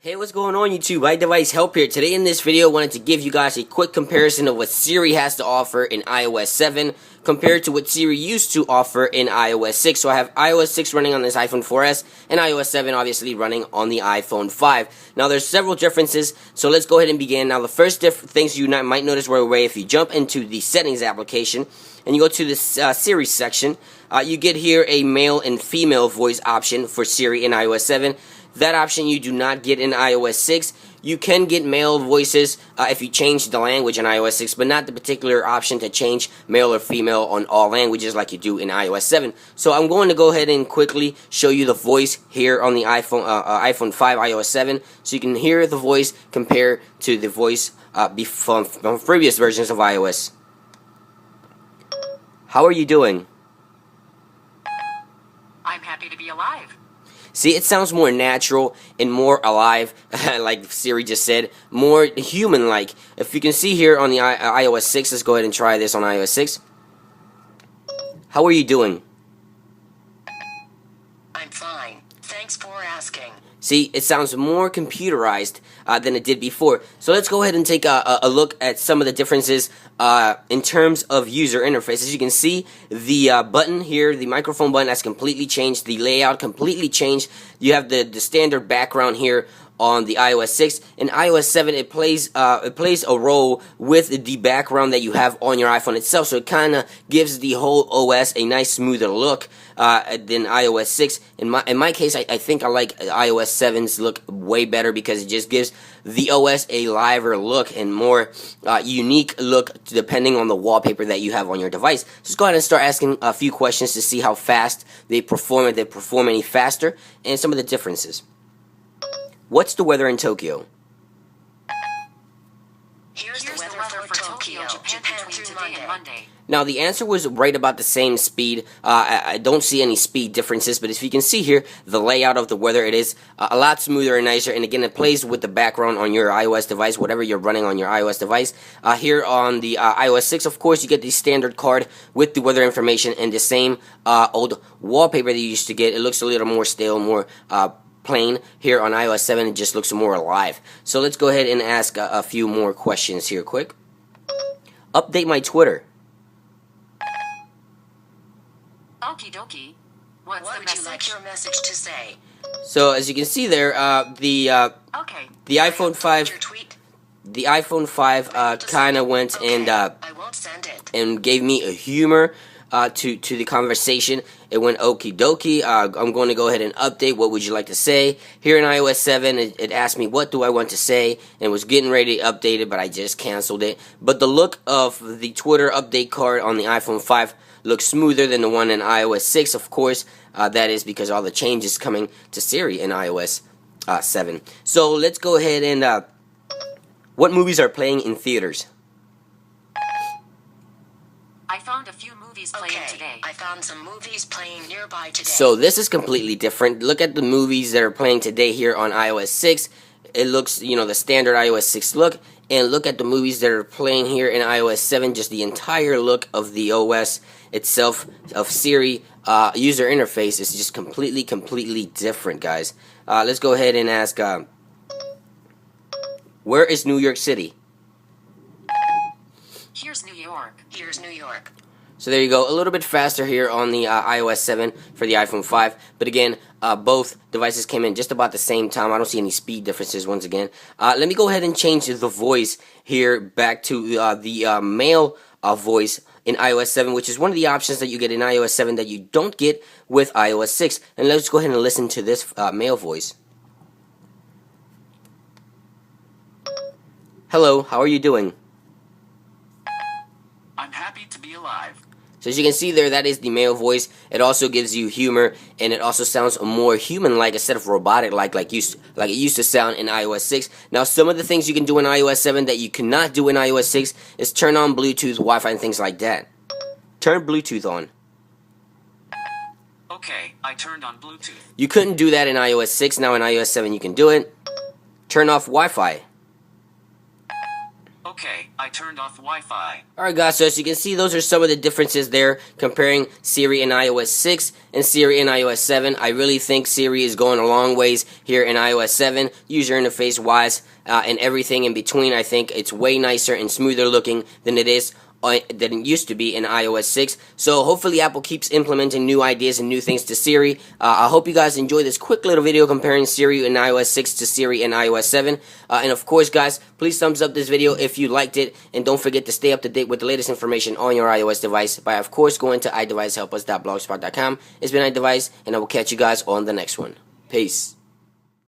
Hey, what's going on YouTube? iDevice Help here. Today in this video, I wanted to give you guys a quick comparison of what Siri has to offer in iOS 7 compared to what Siri used to offer in iOS 6. So I have iOS 6 running on this iPhone 4S and iOS 7 obviously running on the iPhone 5. Now there's several differences, so let's go ahead and begin. Now the first things you might notice right away, if you jump into the settings application and you go to the Siri section, you get here a male and female voice option for Siri in iOS 7. That option you do not get in iOS 6. You can get male voices if you change the language in iOS 6, but not the particular option to change male or female on all languages like you do in iOS 7. So I'm going to go ahead and quickly show you the voice here on the iPhone 5 iOS 7, so you can hear the voice compared to the voice from previous versions of iOS. How are you doing? I'm happy to be alive. See, it sounds more natural and more alive, like Siri just said, more human-like. If you can see here on the iOS 6, let's go ahead and try this on iOS 6. How are you doing? I'm fine. Thanks for asking. See, it sounds more computerized than it did before. So let's go ahead and take a look at some of the differences in terms of user interface. As you can see, the button here, the microphone button, has completely changed. The layout completely changed. You have the standard background here on the iOS 6. In iOS 7, it plays a role with the background that you have on your iPhone itself, so it kind of gives the whole OS a nice smoother look than iOS 6. In my case, I think I like iOS 7's look way better because it just gives the OS a liver look and more unique look depending on the wallpaper that you have on your device. Just go ahead and start asking a few questions to see how fast they perform, if they perform any faster, and some of the differences. What's the weather in Tokyo? Here's the weather for Tokyo, Japan through today and Monday. Now, the answer was right about the same speed. I don't see any speed differences, but as you can see here, the layout of the weather, it is a lot smoother and nicer, and again, it plays with the background on your iOS device, whatever you're running on your iOS device. Here on the iOS 6, of course, you get the standard card with the weather information and the same old wallpaper that you used to get. It looks a little more stale, more plain. Here on iOS 7, it just looks more alive. So let's go ahead and ask a few more questions here quick. Update my Twitter. Okie dokie. What would you like your message to say? So as you can see there, the iPhone 5, the iPhone 5 kind of went and gave me a humor to the conversation. It went okie dokie. I'm going to go ahead and update. What would you like to say? Here in iOS 7, it asked me what do I want to say, and was getting ready to update it, but I just canceled it. But the look of the Twitter update card on the iPhone 5 looks smoother than the one in iOS 6, of course. That is because all the changes coming to Siri in iOS 7. So let's go ahead and what movies are playing in theaters? I found a few movies playing today. I found some movies playing nearby today. So this is completely different. Look at the movies that are playing today here on iOS 6. It looks, the standard iOS 6 look. And look at the movies that are playing here in iOS 7. Just the entire look of the OS itself, of Siri user interface is just completely different, guys. Let's go ahead and ask, where is New York City? Here's New York. Here's New York. So there you go, a little bit faster here on the iOS 7 for the iPhone 5. But again, both devices came in just about the same time. I don't see any speed differences once again. Let me go ahead and change the voice here back to the male voice in iOS 7, which is one of the options that you get in iOS 7 that you don't get with iOS 6. And let's go ahead and listen to this male voice. Hello, how are you doing? I'm happy to be alive. So as you can see there, that is the male voice. It also gives you humor, and it also sounds more human-like instead of robotic-like, like it used to sound in iOS 6. Now, some of the things you can do in iOS 7 that you cannot do in iOS 6 is turn on Bluetooth, Wi-Fi, and things like that. Turn Bluetooth on. Okay, I turned on Bluetooth. You couldn't do that in iOS 6. Now in iOS 7 you can do it. Turn off Wi-Fi. Okay, I turned off Wi-Fi. Alright guys, so as you can see, those are some of the differences there comparing Siri in iOS 6 and Siri in iOS 7. I really think Siri is going a long ways here in iOS 7, user interface wise, and everything in between. I think it's way nicer and smoother looking than it used to be in iOS 6. So hopefully Apple keeps implementing new ideas and new things to Siri. I hope you guys enjoy this quick little video comparing Siri in iOS 6 to Siri in iOS 7. And of course guys, please thumbs up this video if you liked it, and don't forget to stay up to date with the latest information on your iOS device by of course going to iDeviceHelpUs.blogspot.com. It's been iDevice, and I will catch you guys on the next one. Peace.